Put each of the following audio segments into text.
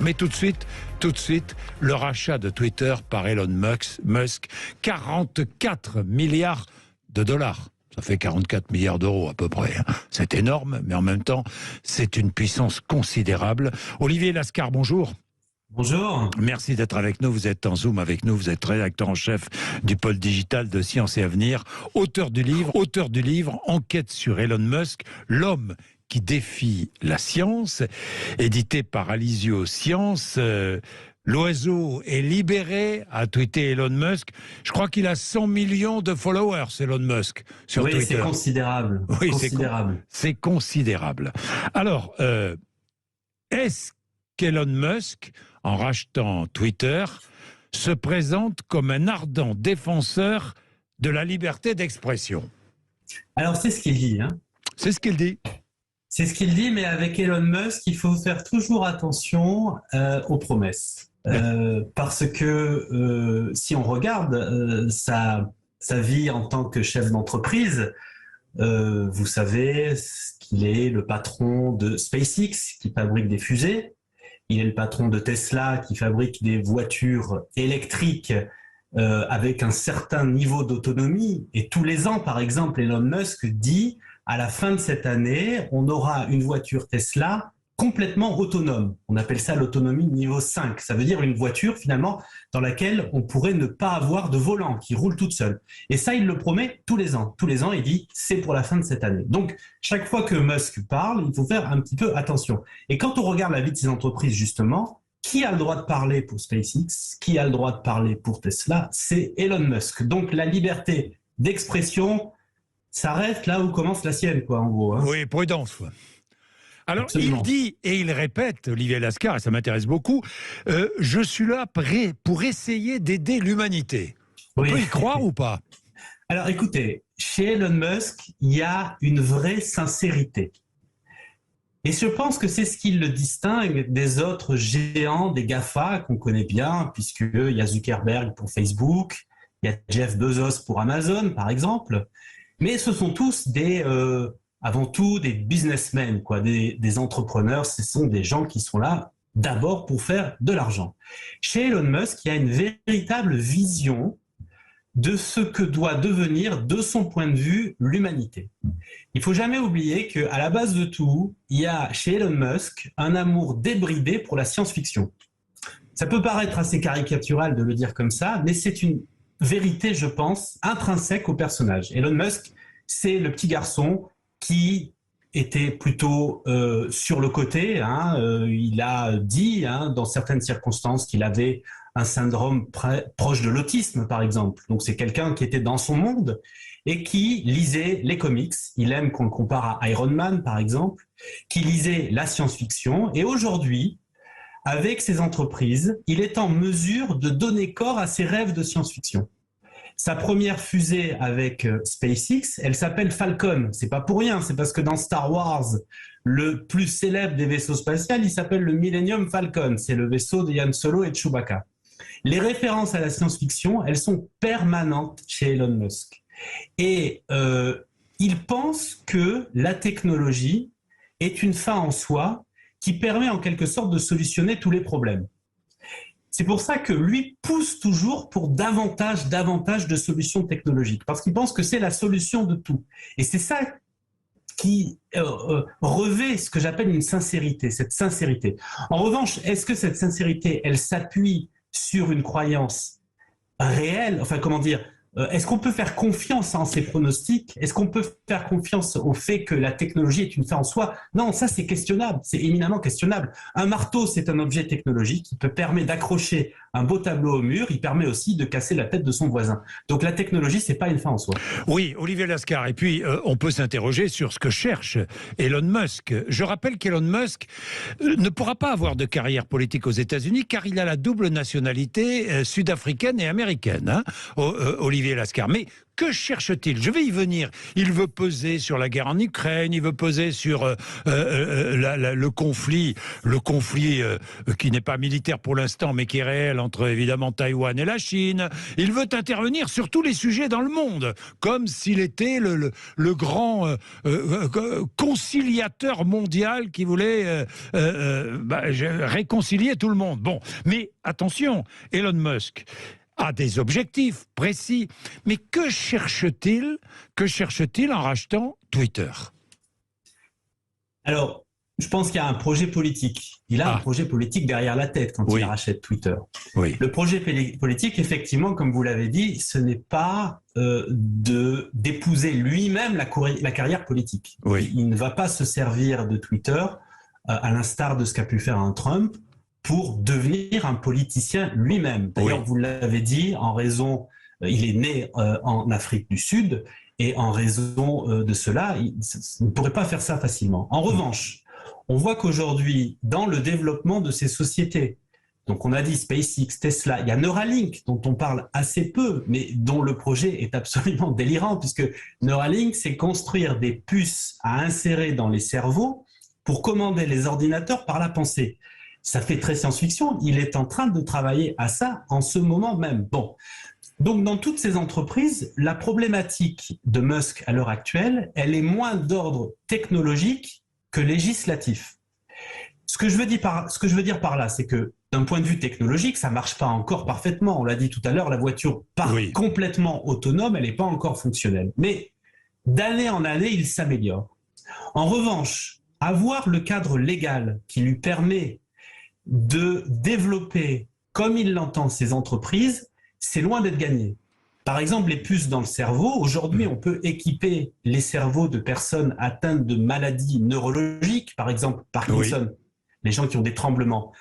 Mais tout de suite, le rachat de Twitter par Elon Musk, 44 milliards de dollars. Ça fait 44 milliards d'euros à peu près. C'est énorme, mais en même temps, c'est une puissance considérable. Olivier Lascar, bonjour. Bonjour. Merci d'être avec nous. Vous êtes en Zoom avec nous. Vous êtes rédacteur en chef du pôle digital de Science et Avenir, auteur du livre Enquête sur Elon Musk, l'homme qui défie la science, édité par Alizio Science. L'oiseau est libéré, a tweeté Elon Musk. Je crois qu'il a 100 millions de followers, Elon Musk, sur Twitter. Oui, c'est considérable. Oui, c'est considérable. Alors, est-ce qu'Elon Musk, en rachetant Twitter, se présente comme un ardent défenseur de la liberté d'expression? Alors, c'est ce qu'il dit. C'est ce qu'il dit. C'est ce qu'il dit, mais avec Elon Musk, il faut faire toujours attention aux promesses. Parce que si on regarde sa vie en tant que chef d'entreprise, vous savez qu'il est le patron de SpaceX, qui fabrique des fusées. Il est le patron de Tesla, qui fabrique des voitures électriques avec un certain niveau d'autonomie. Et tous les ans, par exemple, Elon Musk dit, à la fin de cette année, on aura une voiture Tesla complètement autonome. On appelle ça l'autonomie niveau 5. Ça veut dire une voiture, finalement, dans laquelle on pourrait ne pas avoir de volant, qui roule toute seule. Et ça, il le promet tous les ans. Tous les ans, il dit, c'est pour la fin de cette année. Donc, chaque fois que Musk parle, il faut faire un petit peu attention. Et quand on regarde la vie de ces entreprises, justement, qui a le droit de parler pour SpaceX? Qui a le droit de parler pour Tesla? C'est Elon Musk. Donc, la liberté d'expression s'arrête là où commence la sienne, quoi, en gros. Oui, prudence, quoi. Alors, Absolument. Il dit, et il répète, Olivier Lascar, et ça m'intéresse beaucoup, je suis là pour essayer d'aider l'humanité. On peut y croire ou pas? Alors, écoutez, chez Elon Musk, il y a une vraie sincérité. Et je pense que c'est ce qui le distingue des autres géants, des GAFA qu'on connaît bien, puisqu'il y a Zuckerberg pour Facebook, il y a Jeff Bezos pour Amazon, par exemple. Mais ce sont tous avant tout des businessmen, quoi, des entrepreneurs. Ce sont des gens qui sont là d'abord pour faire de l'argent. Chez Elon Musk, il y a une véritable vision de ce que doit devenir, de son point de vue, l'humanité. Il faut jamais oublier qu'à la base de tout, il y a chez Elon Musk un amour débridé pour la science-fiction. Ça peut paraître assez caricatural de le dire comme ça, mais c'est une vérité, je pense, intrinsèque au personnage. Elon Musk, c'est le petit garçon qui était plutôt sur le côté. Il a dit, dans certaines circonstances, qu'il avait un syndrome proche de l'autisme, par exemple. Donc c'est quelqu'un qui était dans son monde et qui lisait les comics. Il aime qu'on le compare à Iron Man, par exemple, qui lisait la science-fiction. Et aujourd'hui, avec ses entreprises, il est en mesure de donner corps à ses rêves de science-fiction. Sa première fusée avec SpaceX, elle s'appelle Falcon. C'est pas pour rien, c'est parce que dans Star Wars, le plus célèbre des vaisseaux spatiaux, il s'appelle le Millennium Falcon. C'est le vaisseau de Han Solo et de Chewbacca. Les références à la science-fiction, elles sont permanentes chez Elon Musk. Et il pense que la technologie est une fin en soi qui permet en quelque sorte de solutionner tous les problèmes. C'est pour ça que lui pousse toujours pour davantage de solutions technologiques, parce qu'il pense que c'est la solution de tout. Et c'est ça qui revêt ce que j'appelle une sincérité, cette sincérité. En revanche, est-ce que cette sincérité, elle s'appuie sur une croyance réelle? Enfin, comment dire, est-ce qu'on peut faire confiance en ces pronostics? Est-ce qu'on peut faire confiance au fait que la technologie est une fin en soi? Non, ça c'est questionnable, c'est éminemment questionnable. Un marteau, c'est un objet technologique qui permet d'accrocher un beau tableau au mur, il permet aussi de casser la tête de son voisin. Donc la technologie, c'est pas une fin en soi. Oui, Olivier Lascar, et puis on peut s'interroger sur ce que cherche Elon Musk. Je rappelle qu'Elon Musk ne pourra pas avoir de carrière politique aux États-Unis car il a la double nationalité sud-africaine et américaine, Olivier Lascar. Mais que cherche-t-il? Je vais y venir. Il veut peser sur la guerre en Ukraine, il veut peser sur le conflit qui n'est pas militaire pour l'instant, mais qui est réel entre évidemment Taïwan et la Chine. Il veut intervenir sur tous les sujets dans le monde, comme s'il était le grand conciliateur mondial qui voulait réconcilier tout le monde. Bon, mais attention, Elon Musk a des objectifs précis, mais que cherche-t-il en rachetant Twitter? Alors, je pense qu'il y a un projet politique. Il a un projet politique derrière la tête quand il rachète Twitter. Oui. Le projet politique, effectivement, comme vous l'avez dit, ce n'est pas d'épouser lui-même la carrière politique. Oui. Il ne va pas se servir de Twitter, à l'instar de ce qu'a pu faire un Trump, pour devenir un politicien lui-même. D'ailleurs, vous l'avez dit, il est né en Afrique du Sud, et en raison de cela, il ne pourrait pas faire ça facilement. En revanche, on voit qu'aujourd'hui, dans le développement de ces sociétés, donc on a dit SpaceX, Tesla, il y a Neuralink dont on parle assez peu, mais dont le projet est absolument délirant, puisque Neuralink, c'est construire des puces à insérer dans les cerveaux pour commander les ordinateurs par la pensée. Ça fait très science-fiction, il est en train de travailler à ça en ce moment même. Bon. Donc, dans toutes ces entreprises, la problématique de Musk à l'heure actuelle, elle est moins d'ordre technologique que législatif. Ce que je veux dire par là, c'est que d'un point de vue technologique, ça marche pas encore parfaitement. On l'a dit tout à l'heure, la voiture part complètement autonome, elle n'est pas encore fonctionnelle. Mais d'année en année, il s'améliore. En revanche, avoir le cadre légal qui lui permet de développer comme il l'entend ces entreprises, c'est loin d'être gagné. Par exemple, les puces dans le cerveau. Aujourd'hui, on peut équiper les cerveaux de personnes atteintes de maladies neurologiques, par exemple Parkinson, les gens qui ont des tremblements.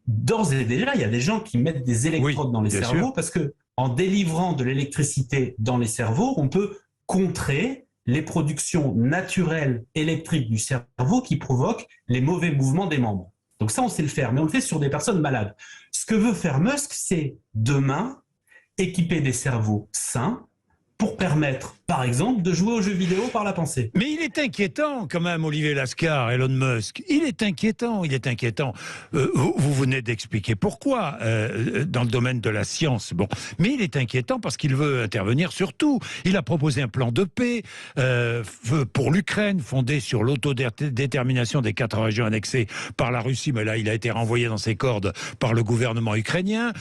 D'ores et déjà, il y a des gens qui mettent des électrodes dans les cerveaux parce que, en délivrant de l'électricité dans les cerveaux, on peut contrer les productions naturelles électriques du cerveau qui provoquent les mauvais mouvements des membres. Donc ça, on sait le faire, mais on le fait sur des personnes malades. Ce que veut faire Musk, c'est demain équiper des cerveaux sains pour permettre, par exemple, de jouer aux jeux vidéo par la pensée. Mais il est inquiétant quand même, Olivier Lascar, Elon Musk. Il est inquiétant. Vous venez d'expliquer pourquoi dans le domaine de la science. Bon, mais il est inquiétant parce qu'il veut intervenir sur tout. Il a proposé un plan de paix pour l'Ukraine, fondé sur l'autodétermination des 4 régions annexées par la Russie. Mais là, il a été renvoyé dans ses cordes par le gouvernement ukrainien.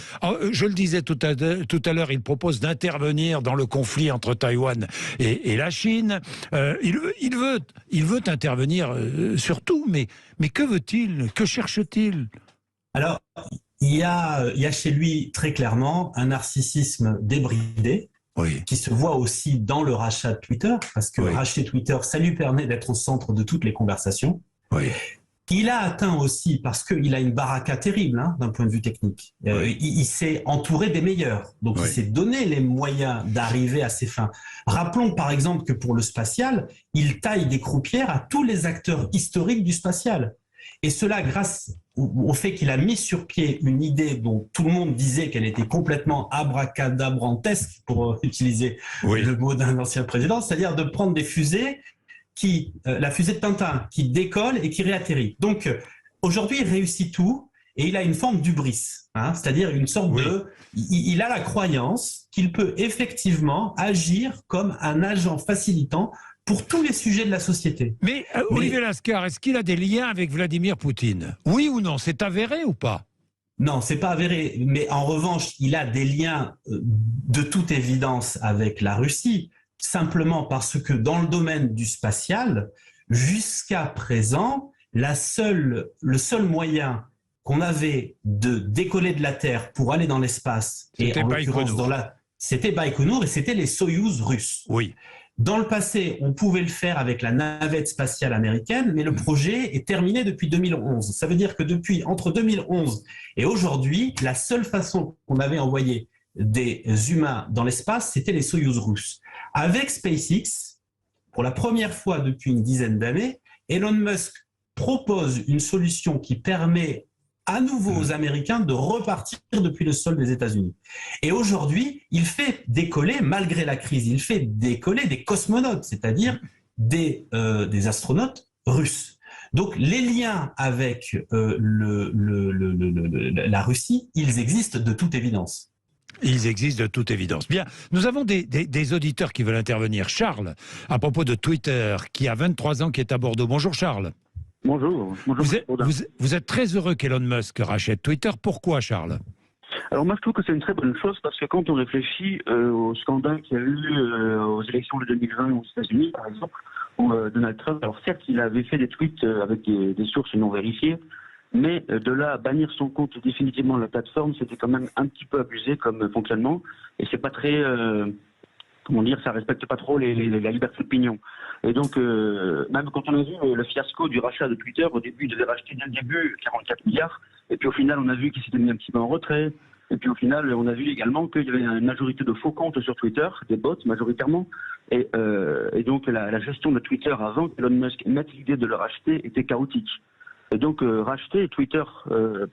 Je le disais tout à l'heure, il propose d'intervenir dans le conflit entre Taïwan et la Chine. Il veut intervenir sur tout, mais que veut-il? Que cherche-t-il? Alors, il y a chez lui très clairement un narcissisme débridé qui se voit aussi dans le rachat de Twitter, parce que racheter Twitter, ça lui permet d'être au centre de toutes les conversations. Il a atteint aussi, parce qu'il a une baraka terrible d'un point de vue technique, il s'est entouré des meilleurs, donc il s'est donné les moyens d'arriver à ses fins. Rappelons par exemple que pour le spatial, il taille des croupières à tous les acteurs historiques du spatial. Et cela grâce au fait qu'il a mis sur pied une idée dont tout le monde disait qu'elle était complètement abracadabrantesque, pour utiliser le mot d'un ancien président, c'est-à-dire de prendre des fusées la fusée de Tintin, qui décolle et qui réatterrit. Donc, aujourd'hui, il réussit tout et il a une forme d'hubris, c'est-à-dire une sorte de... Il a la croyance qu'il peut effectivement agir comme un agent facilitant pour tous les sujets de la société. Mais Olivier Lascar, est-ce qu'il a des liens avec Vladimir Poutine? Oui ou non? C'est avéré ou pas? Non, c'est pas avéré. Mais en revanche, il a des liens de toute évidence avec la Russie, simplement parce que dans le domaine du spatial, jusqu'à présent, le seul moyen qu'on avait de décoller de la Terre pour aller dans l'espace, c'était Baïkonour et c'était les Soyouz russes. Dans le passé, on pouvait le faire avec la navette spatiale américaine, mais le projet est terminé depuis 2011. Ça veut dire que entre 2011 et aujourd'hui, la seule façon qu'on avait envoyé des humains dans l'espace, c'était les Soyouz russes. Avec SpaceX, pour la première fois depuis une dizaine d'années, Elon Musk propose une solution qui permet à nouveau aux Américains de repartir depuis le sol des États-Unis. Et aujourd'hui, il fait décoller, malgré la crise, il fait décoller des cosmonautes, c'est-à-dire des astronautes russes. Donc les liens avec la Russie, ils existent de toute évidence. Ils existent de toute évidence. Bien, nous avons des auditeurs qui veulent intervenir. Charles, à propos de Twitter, qui a 23 ans, qui est à Bordeaux. Bonjour Charles. Bonjour. Vous êtes très heureux qu'Elon Musk rachète Twitter. Pourquoi, Charles? Alors moi je trouve que c'est une très bonne chose parce que quand on réfléchit au scandale qu'il y a eu aux élections de 2020 aux États-Unis par exemple, où Donald Trump, alors certes il avait fait des tweets avec des sources non vérifiées, mais de là à bannir son compte définitivement de la plateforme, c'était quand même un petit peu abusé comme fonctionnement et c'est pas très... comment dire, ça respecte pas trop la liberté d'opinion. Et donc, même quand on a vu le fiasco du rachat de Twitter, au début, il devait racheter dès le début 44 milliards, et puis au final, on a vu qu'il s'était mis un petit peu en retrait, et puis au final, on a vu également qu'il y avait une majorité de faux comptes sur Twitter, des bots majoritairement, et donc la gestion de Twitter avant qu'Elon Musk mette l'idée de le racheter était chaotique. Et donc, racheter Twitter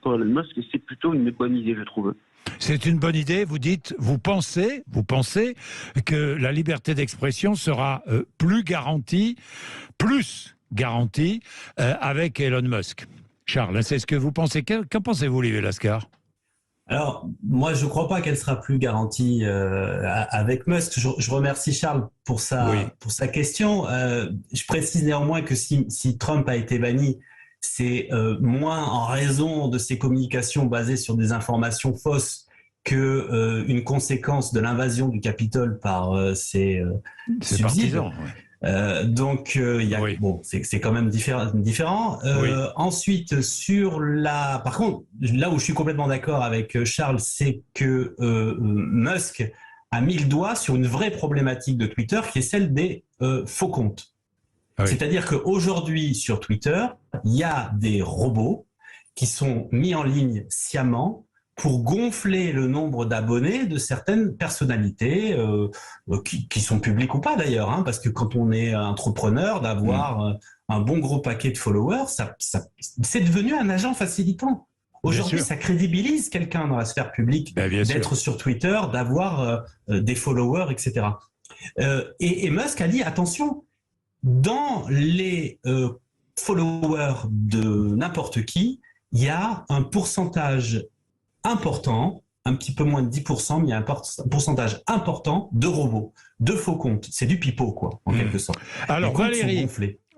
pour Elon Musk, c'est plutôt une bonne idée, je trouve. C'est une bonne idée, vous dites, vous pensez que la liberté d'expression sera plus garantie avec Elon Musk. Charles, c'est ce que vous pensez. Qu'en pensez-vous, Olivier Lascar? Alors, moi, je ne crois pas qu'elle sera plus garantie avec Musk. Je remercie Charles pour sa question. Je précise néanmoins que si Trump a été banni, c'est moins en raison de ses communications basées sur des informations fausses que une conséquence de l'invasion du Capitole par ses partisans. Ouais. Donc, bon, c'est quand même différent. Ensuite, par contre, là où je suis complètement d'accord avec Charles, c'est que Musk a mis le doigt sur une vraie problématique de Twitter, qui est celle des faux comptes. Oui. C'est-à-dire qu'aujourd'hui, sur Twitter, il y a des robots qui sont mis en ligne sciemment pour gonfler le nombre d'abonnés de certaines personnalités qui sont publiques ou pas d'ailleurs, hein, parce que quand on est entrepreneur, d'avoir un bon gros paquet de followers, c'est devenu un agent facilitant. Aujourd'hui, ça crédibilise quelqu'un dans la sphère publique d'être sur Twitter, d'avoir des followers, etc. Et Musk a dit, attention, dans les followers de n'importe qui, il y a un pourcentage important, un petit peu moins de 10%, mais il y a un pourcentage important de robots, de faux comptes. C'est du pipeau, quoi, en quelque sorte. Alors,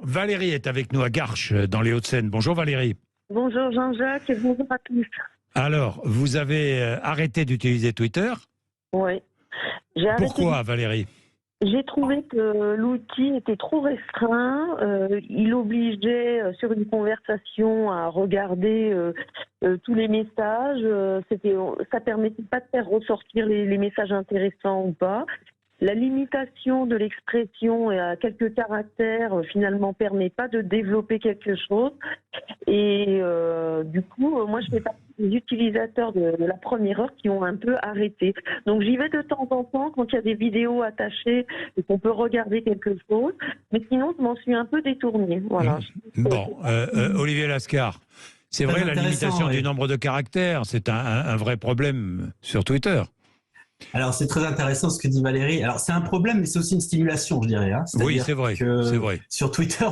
Valérie est avec nous à Garches, dans les Hauts-de-Seine. Bonjour Valérie. Bonjour Jean-Jacques et bonjour à tous. Alors, vous avez arrêté d'utiliser Twitter? Oui. Pourquoi, Valérie? J'ai trouvé que l'outil était trop restreint. Il obligeait sur une conversation à regarder tous les messages. Ça permettait pas de faire ressortir les messages intéressants ou pas. La limitation de l'expression à quelques caractères finalement permet pas de développer quelque chose. Et du coup, moi je fais partie des utilisateurs de la première heure qui ont un peu arrêté. Donc j'y vais de temps en temps quand il y a des vidéos attachées et qu'on peut regarder quelque chose. Mais sinon, je m'en suis un peu détournée. Voilà. Bon, Olivier Lascar, c'est vrai, la limitation du nombre de caractères, c'est un vrai problème sur Twitter. Alors, c'est très intéressant ce que dit Valérie. Alors, c'est un problème, mais c'est aussi une stimulation, je dirais. Hein. Oui, c'est vrai. Sur Twitter,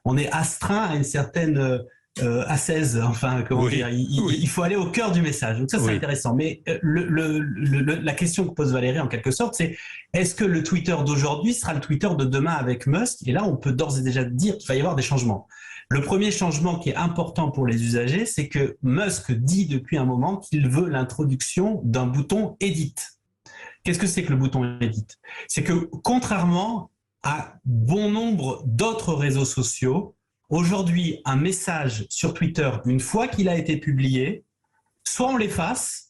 on est astreint à une certaine ascèse. Enfin, comment dire, il faut aller au cœur du message. Donc ça, c'est intéressant. Mais la question que pose Valérie, en quelque sorte, c'est est-ce que le Twitter d'aujourd'hui sera le Twitter de demain avec Musk? Et là, on peut d'ores et déjà dire qu'il va y avoir des changements. Le premier changement qui est important pour les usagers, c'est que Musk dit depuis un moment qu'il veut l'introduction d'un bouton Edit. Qu'est-ce que c'est que le bouton Edit? C'est que contrairement à bon nombre d'autres réseaux sociaux, aujourd'hui, un message sur Twitter, une fois qu'il a été publié, soit on l'efface,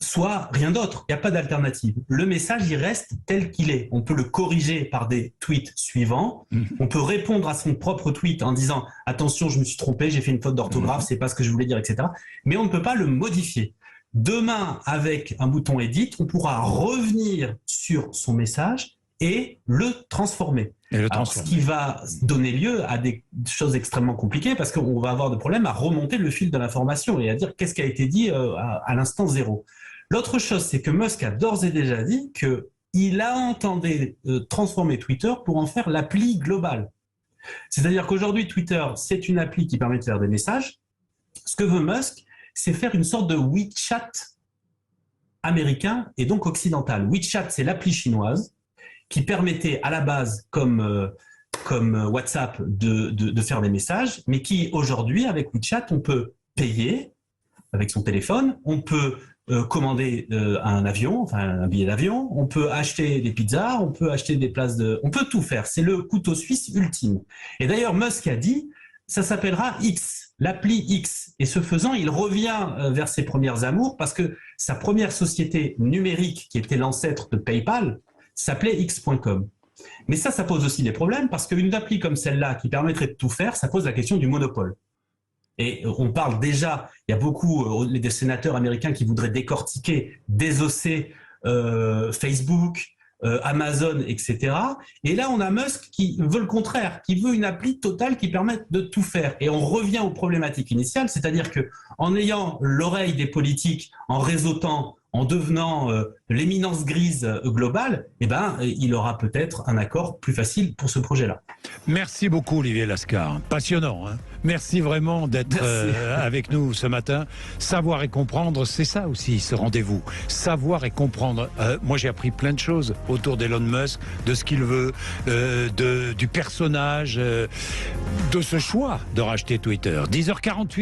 soit rien d'autre. Il n'y a pas d'alternative. Le message, il reste tel qu'il est. On peut le corriger par des tweets suivants. On peut répondre à son propre tweet en disant « Attention, je me suis trompé, j'ai fait une faute d'orthographe, c'est pas ce que je voulais dire, etc. » Mais on ne peut pas le modifier. Demain, avec un bouton Edit, on pourra revenir sur son message et le transformer. Et le Alors, ce qui va donner lieu à des choses extrêmement compliquées parce qu'on va avoir des problèmes à remonter le fil de l'information et à dire qu'est-ce qui a été dit à l'instant zéro. L'autre chose, c'est que Musk a d'ores et déjà dit qu'il a entendu transformer Twitter pour en faire l'appli globale. C'est-à-dire qu'aujourd'hui, Twitter, c'est une appli qui permet de faire des messages. Ce que veut Musk, c'est faire une sorte de WeChat américain et donc occidental. WeChat, c'est l'appli chinoise qui permettait à la base, comme WhatsApp, de faire des messages, mais qui aujourd'hui, avec WeChat, on peut payer avec son téléphone, on peut commander un avion, enfin un billet d'avion, on peut acheter des pizzas, on peut acheter des places on peut tout faire. C'est le couteau suisse ultime. Et d'ailleurs, Musk a dit, ça s'appellera X, l'appli X. Et ce faisant, il revient vers ses premières amours parce que sa première société numérique, qui était l'ancêtre de PayPal, s'appelait X.com. Mais ça pose aussi des problèmes parce qu'une appli comme celle-là qui permettrait de tout faire, ça pose la question du monopole. Et on parle déjà, il y a beaucoup des sénateurs américains qui voudraient décortiquer, désosser Facebook, Amazon, etc. Et là, on a Musk qui veut le contraire, qui veut une appli totale qui permette de tout faire. Et on revient aux problématiques initiales, c'est-à-dire que en ayant l'oreille des politiques, en réseautant, en devenant l'éminence grise globale, il aura peut-être un accord plus facile pour ce projet-là. Merci beaucoup Olivier Lascar, passionnant. Hein. Merci vraiment d'être avec nous ce matin. Savoir et comprendre, c'est ça aussi ce rendez-vous. Savoir et comprendre. Moi j'ai appris plein de choses autour d'Elon Musk, de ce qu'il veut, du personnage, de ce choix de racheter Twitter. 10h48.